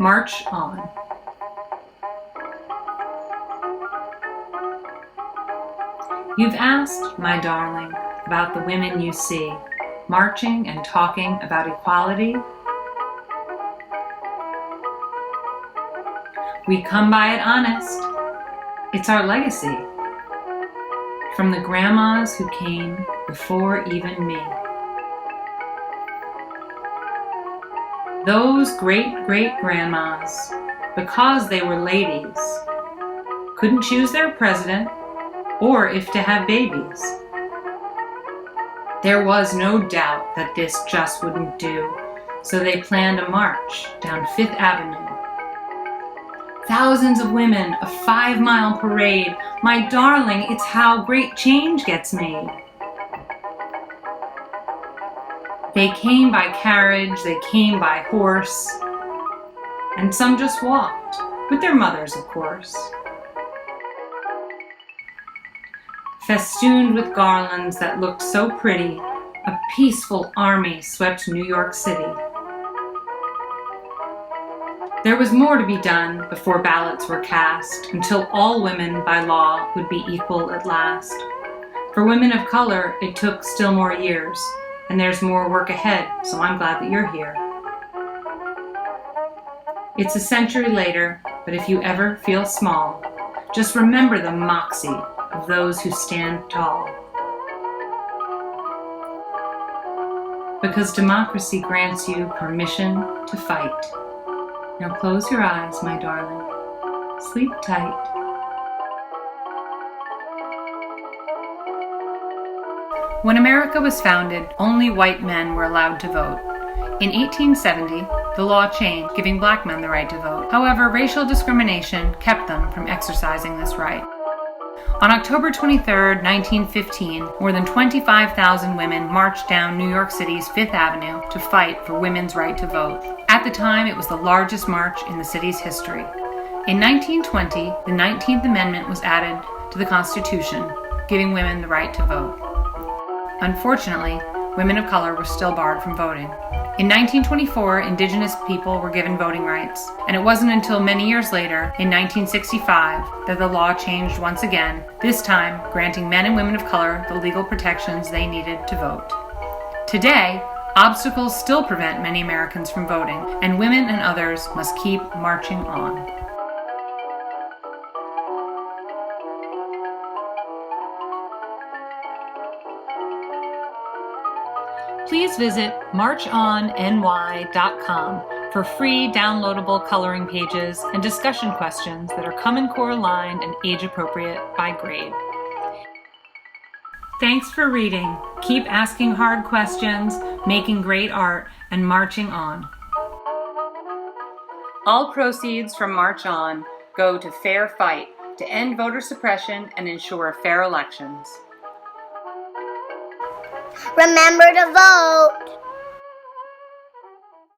March on. You've asked, my darling, about the women you see, marching and talking about equality. We come by it honest. It's our legacy. From the grandmas who came before even me. Those great-great-grandmas, because they were ladies, couldn't choose their president or if to have babies. There was no doubt that this just wouldn't do, so they planned a march down Fifth Avenue. Thousands of women, a 5-mile parade. My darling, it's how great change gets made. They came by carriage, they came by horse, and some just walked, with their mothers, of course. Festooned with garlands that looked so pretty, a peaceful army swept New York City. There was more to be done before ballots were cast, until all women by law would be equal at last. For women of color, it took still more years, and there's more work ahead, so I'm glad that you're here. It's a century later, but if you ever feel small, just remember the moxie of those who stand tall. Because democracy grants you permission to fight. Now close your eyes, my darling. Sleep tight. When America was founded, only white men were allowed to vote. In 1870, the law changed, giving black men the right to vote. However, racial discrimination kept them from exercising this right. On October 23, 1915, more than 25,000 women marched down New York City's Fifth Avenue to fight for women's right to vote. At the time, it was the largest march in the city's history. In 1920, the 19th Amendment was added to the Constitution, giving women the right to vote. Unfortunately, women of color were still barred from voting. In 1924, Indigenous people were given voting rights, and it wasn't until many years later, in 1965, that the law changed once again, this time granting men and women of color the legal protections they needed to vote. Today, obstacles still prevent many Americans from voting, and women and others must keep marching on. Please visit marchonny.com for free downloadable coloring pages and discussion questions that are Common Core aligned and age appropriate by grade. Thanks for reading. Keep asking hard questions, making great art, and marching on. All proceeds from March On go to Fair Fight to end voter suppression and ensure fair elections. Remember to vote!